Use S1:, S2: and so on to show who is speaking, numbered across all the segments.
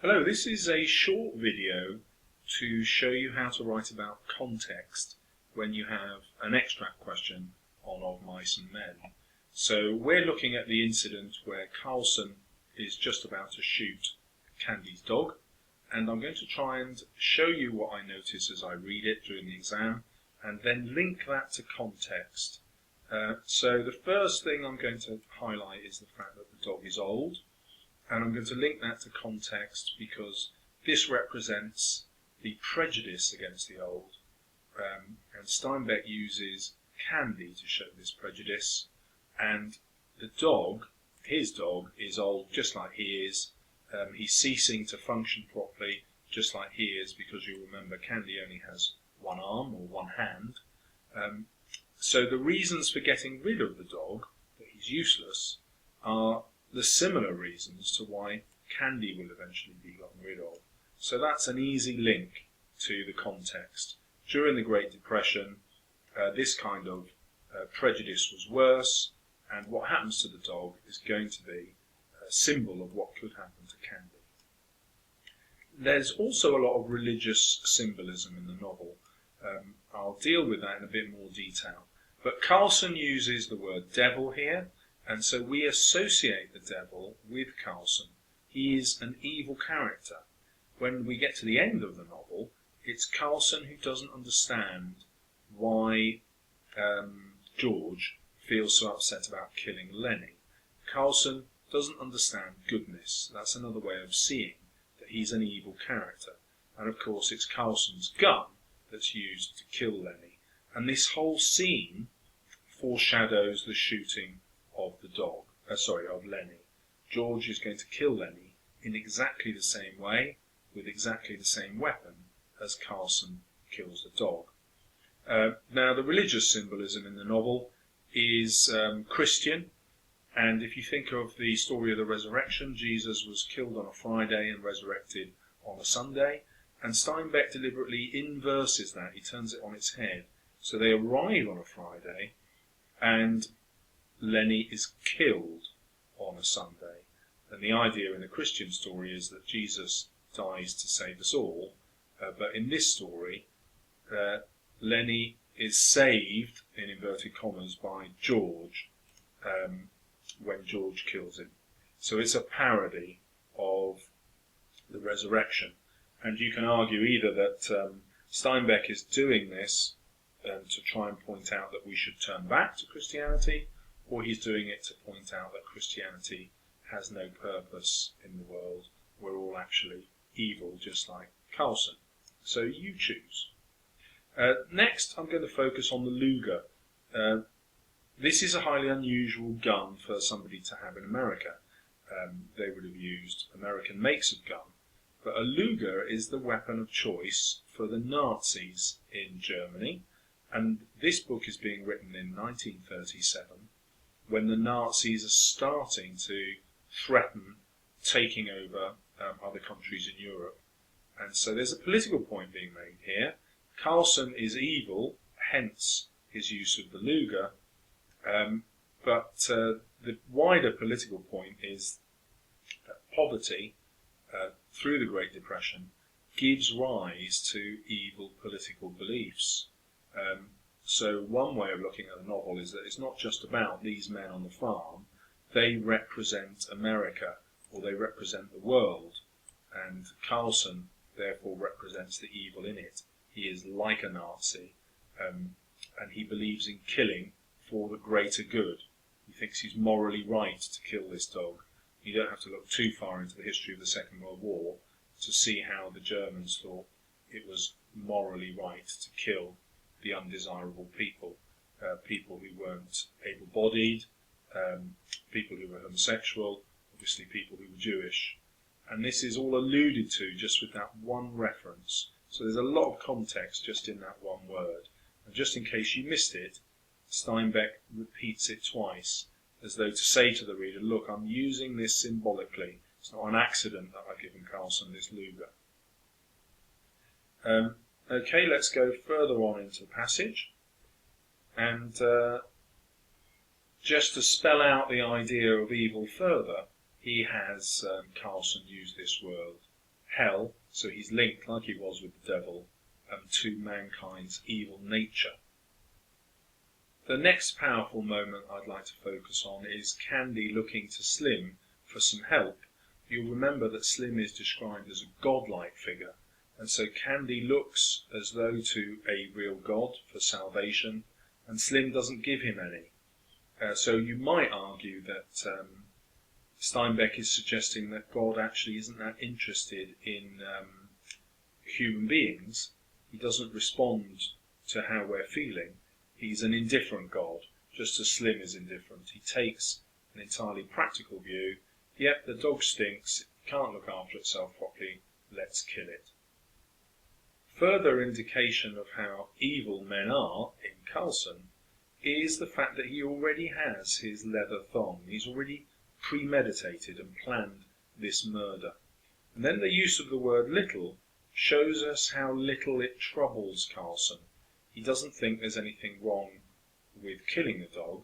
S1: Hello, this is a short video to show you how to write about context when you have an extract question on Of Mice and Men. So we're looking at the incident where Carlson is just about to shoot Candy's dog, and I'm going to try and show you what I notice as I read it during the exam and then link that to context. So the first thing I'm going to highlight is the fact that the dog is old. And I'm going to link that to context because this represents the prejudice against the old. And Steinbeck uses Candy to show this prejudice. And the dog, his dog, is old just like he is. He's ceasing to function properly just like he is, because you remember Candy only has one arm or one hand. So the reasons for getting rid of the dog, that he's useless, are the similar reasons to why Candy will eventually be gotten rid of. So that's an easy link to the context. During the Great Depression, this kind of prejudice was worse, and what happens to the dog is going to be a symbol of what could happen to Candy. There's also a lot of religious symbolism in the novel. I'll deal with that in a bit more detail. But Carlson uses the word devil here, and so we associate the devil with Carlson. He is an evil character. When we get to the end of the novel, it's Carlson who doesn't understand why George feels so upset about killing Lenny. Carlson doesn't understand goodness. That's another way of seeing that he's an evil character. And of course it's Carlson's gun that's used to kill Lenny. And this whole scene foreshadows the shooting of the dog, of Lenny. George is going to kill Lenny in exactly the same way, with exactly the same weapon as Carlson kills the dog. Now, the religious symbolism in the novel is Christian, and if you think of the story of the resurrection, Jesus was killed on a Friday and resurrected on a Sunday, and Steinbeck deliberately inverses that. He turns it on its head. So they arrive on a Friday, and Lenny is killed on a Sunday. And the idea in the Christian story is that Jesus dies to save us all, but in this story, Lenny is saved, in inverted commas, by George when George kills him. So it's a parody of the resurrection. And you can argue either that Steinbeck is doing this to try and point out that we should turn back to Christianity, or he's doing it to point out that Christianity has no purpose in the world. We're all actually evil, just like Carlson. So you choose. Next, I'm going to focus on the Luger. This is a highly unusual gun for somebody to have in America. They would have used American makes of gun. But a Luger is the weapon of choice for the Nazis in Germany. And this book is being written in 1937. When the Nazis are starting to threaten taking over other countries in Europe. And so there's a political point being made here. Carlson is evil, hence his use of the Luger, but the wider political point is that poverty, through the Great Depression, gives rise to evil political beliefs. So one way of looking at the novel is that it's not just about these men on the farm. They represent America, or they represent the world, and Carlson therefore represents the evil in it. He is like a Nazi, and he believes in killing for the greater good. He thinks he's morally right to kill this dog. You don't have to look too far into the history of the Second World War to see how the Germans thought it was morally right to kill the undesirable people, people who weren't able-bodied, people who were homosexual, obviously people who were Jewish. And this is all alluded to just with that one reference. So there's a lot of context just in that one word. And just in case you missed it, Steinbeck repeats it twice, as though to say to the reader, look, I'm using this symbolically. It's not an accident that I've given Carlson this Luger. Okay, let's go further on into the passage. And just to spell out the idea of evil further, he has Carlson use this word hell, so he's linked, like he was with the devil, to mankind's evil nature. The next powerful moment I'd like to focus on is Candy looking to Slim for some help. You'll remember that Slim is described as a godlike figure, and so Candy looks as though to a real god for salvation, and Slim doesn't give him any. So you might argue that Steinbeck is suggesting that God actually isn't that interested in human beings. He doesn't respond to how we're feeling. He's an indifferent God, just as Slim is indifferent. He takes an entirely practical view. Yep, the dog stinks, it can't look after itself properly, let's kill it. Further indication of how evil men are in Carlson is the fact that he already has his leather thong. He's already premeditated and planned this murder. And then the use of the word little shows us how little it troubles Carlson. He doesn't think there's anything wrong with killing the dog,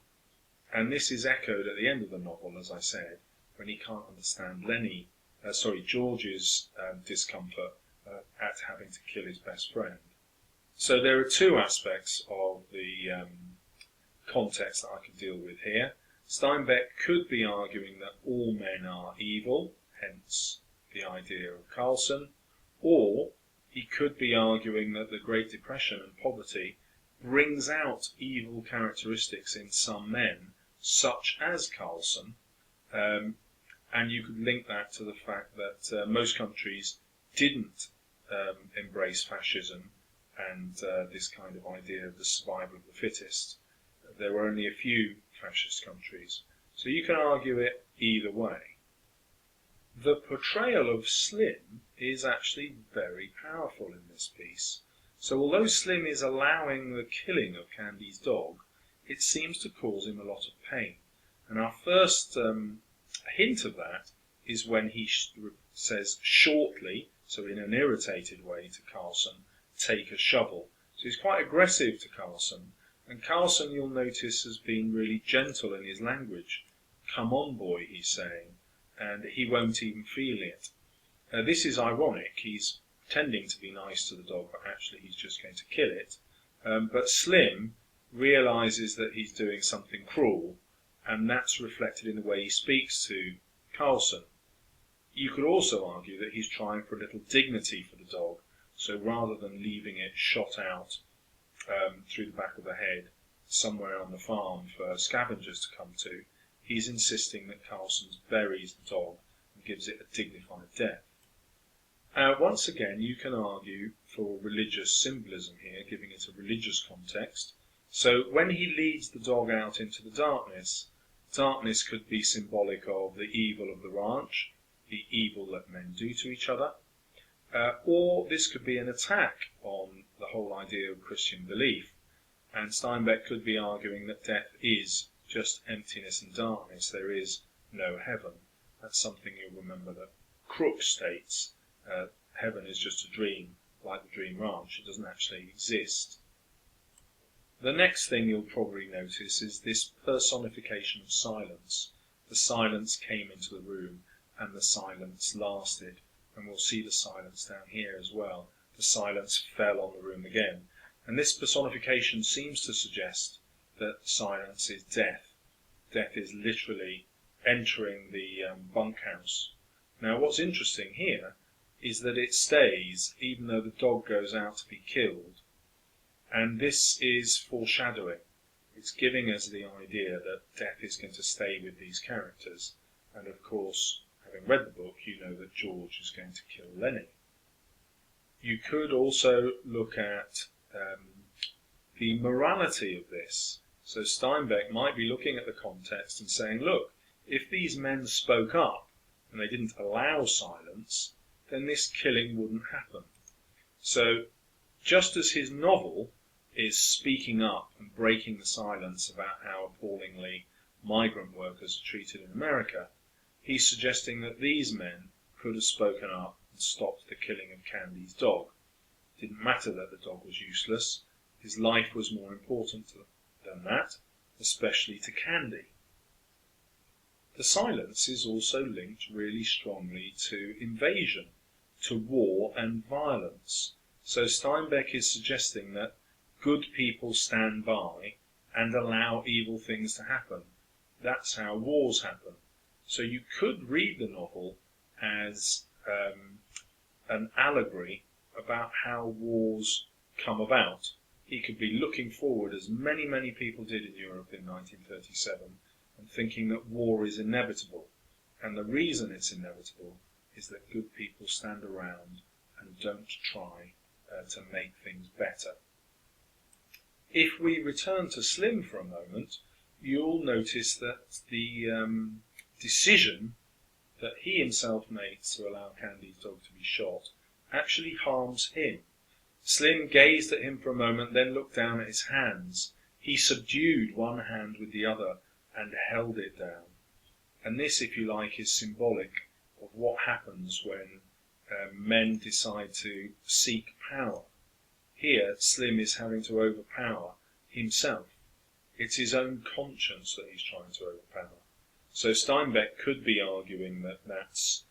S1: and this is echoed at the end of the novel, as I said, when he can't understand George's discomfort at having to kill his best friend. So there are two aspects of the context that I can deal with here. Steinbeck could be arguing that all men are evil, hence the idea of Carlson, or he could be arguing that the Great Depression and poverty brings out evil characteristics in some men, such as Carlson, and you could link that to the fact that most countries didn't embrace fascism and this kind of idea of the survival of the fittest. There were only a few fascist countries. So you can argue it either way. The portrayal of Slim is actually very powerful in this piece. So although Slim is allowing the killing of Candy's dog, it seems to cause him a lot of pain. And our first hint of that is when he says shortly, so in an irritated way to Carlson, take a shovel. So he's quite aggressive to Carlson. And Carlson, you'll notice, has been really gentle in his language. Come on, boy, he's saying, and he won't even feel it. This is ironic. He's pretending to be nice to the dog, but actually he's just going to kill it. But Slim realizes that he's doing something cruel, and that's reflected in the way he speaks to Carlson. You could also argue that he's trying for a little dignity for the dog, so rather than leaving it shot out through the back of the head somewhere on the farm for scavengers to come to, he's insisting that Carlson buries the dog and gives it a dignified death. Once again, you can argue for religious symbolism here, giving it a religious context. So when he leads the dog out into the darkness, darkness could be symbolic of the evil of the ranch, the evil that men do to each other, or this could be an attack on the whole idea of Christian belief. And Steinbeck could be arguing that death is just emptiness and darkness. There is no heaven. That's something you'll remember that Crook states. Heaven is just a dream, like the Dream Ranch. It doesn't actually exist. The next thing you'll probably notice is this personification of silence. The silence came into the room, and the silence lasted. And we'll see the silence down here as well. The silence fell on the room again. And this personification seems to suggest that silence is death. Death is literally entering the bunkhouse. Now, what's interesting here is that it stays even though the dog goes out to be killed. And this is foreshadowing. It's giving us the idea that death is going to stay with these characters. And of course, having read the book, you know that George is going to kill Lenny. You could also look at the morality of this. So Steinbeck might be looking at the context and saying, look, if these men spoke up and they didn't allow silence, then this killing wouldn't happen. So just as his novel is speaking up and breaking the silence about how appallingly migrant workers are treated in America, he's suggesting that these men could have spoken up and stopped the killing of Candy's dog. It didn't matter that the dog was useless. His life was more important than that, especially to Candy. The silence is also linked really strongly to invasion. to war and violence. So Steinbeck is suggesting that good people stand by and allow evil things to happen. That's how wars happen. So you could read the novel as an allegory about how wars come about. He could be looking forward, as many people did in Europe in 1937, and thinking that war is inevitable. And the reason it's inevitable is that good people stand around and don't try to make things better. If we return to Slim for a moment, you'll notice that the decision that he himself makes to allow Candy's dog to be shot actually harms him. Slim gazed at him for a moment, then looked down at his hands. He subdued one hand with the other and held it down. And this, if you like, is symbolic of what happens when men decide to seek power. Here, Slim is having to overpower himself. It's his own conscience that he's trying to overpower. So Steinbeck could be arguing that that's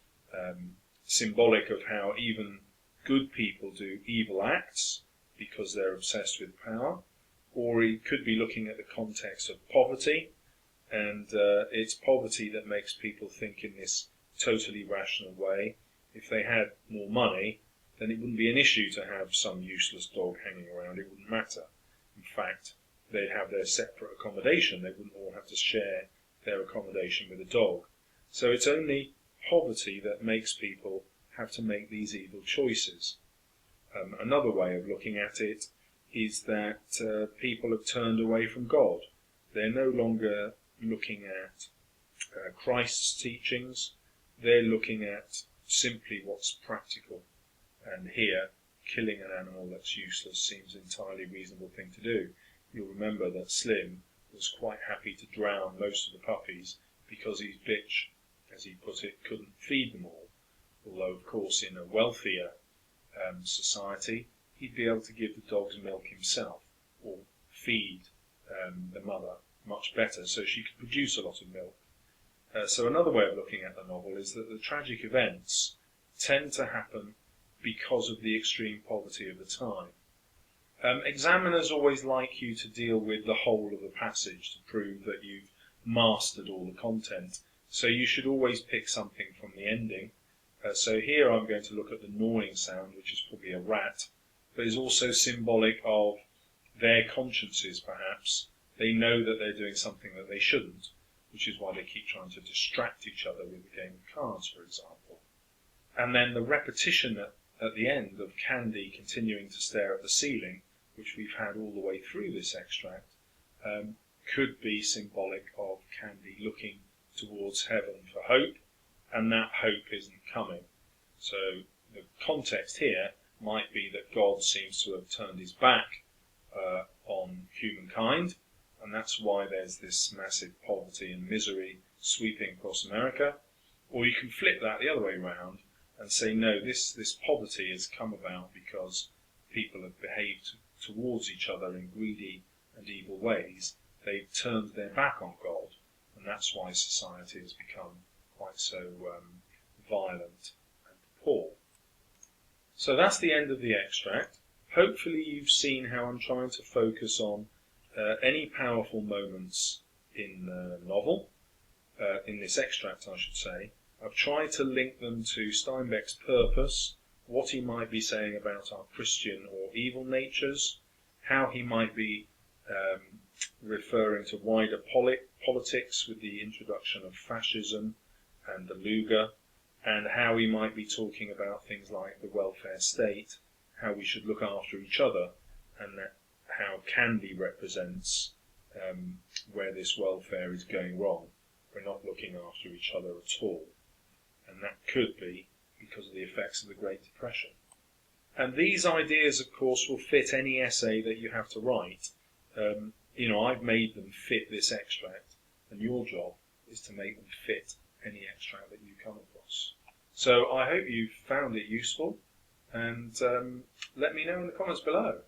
S1: symbolic of how even good people do evil acts because they're obsessed with power, or he could be looking at the context of poverty, and it's poverty that makes people think in this totally rational way. If they had more money, then it wouldn't be an issue to have some useless dog hanging around. It wouldn't matter. In fact, they'd have their separate accommodation. They wouldn't all have to share their accommodation with a dog. So it's only poverty that makes people have to make these evil choices. Another way of looking at it is that people have turned away from God. They're no longer looking at Christ's teachings. They're looking at simply what's practical. And here, killing an animal that's useless seems an entirely reasonable thing to do. You'll remember that Slim was quite happy to drown most of the puppies because his bitch, as he put it, couldn't feed them all. Although, of course, in a wealthier society, he'd be able to give the dogs milk himself, or feed the mother much better so she could produce a lot of milk. So another way of looking at the novel is that the tragic events tend to happen because of the extreme poverty of the time. Examiners always like you to deal with the whole of the passage to prove that you've mastered all the content, so you should always pick something from the ending. So here I'm going to look at the gnawing sound, which is probably a rat, but is also symbolic of their consciences, perhaps. They know that they're doing something that they shouldn't, which is why they keep trying to distract each other with a game of cards, for example. And then the repetition at the end of Candy continuing to stare at the ceiling, which we've had all the way through this extract, could be symbolic of Candy looking towards heaven for hope, and that hope isn't coming. So the context here might be that God seems to have turned his back on humankind, and that's why there's this massive poverty and misery sweeping across America. Or you can flip that the other way around and say, no, this poverty has come about because people have behaved towards each other in greedy and evil ways. They've turned their back on God, and that's why society has become quite so violent and poor. So that's the end of the extract. Hopefully you've seen how I'm trying to focus on any powerful moments in the novel, in this extract I should say. I've tried to link them to Steinbeck's purpose, what he might be saying about our Christian or evil natures, how he might be referring to wider politics with the introduction of fascism and the Luger, and how he might be talking about things like the welfare state, how we should look after each other, and that how Candy represents where this welfare is going wrong. We're not looking after each other at all. And that could be because of the effects of the Great Depression. And these ideas, of course, will fit any essay that you have to write. I've made them fit this extract, and your job is to make them fit any extract that you come across. So I hope you found it useful, and let me know in the comments below.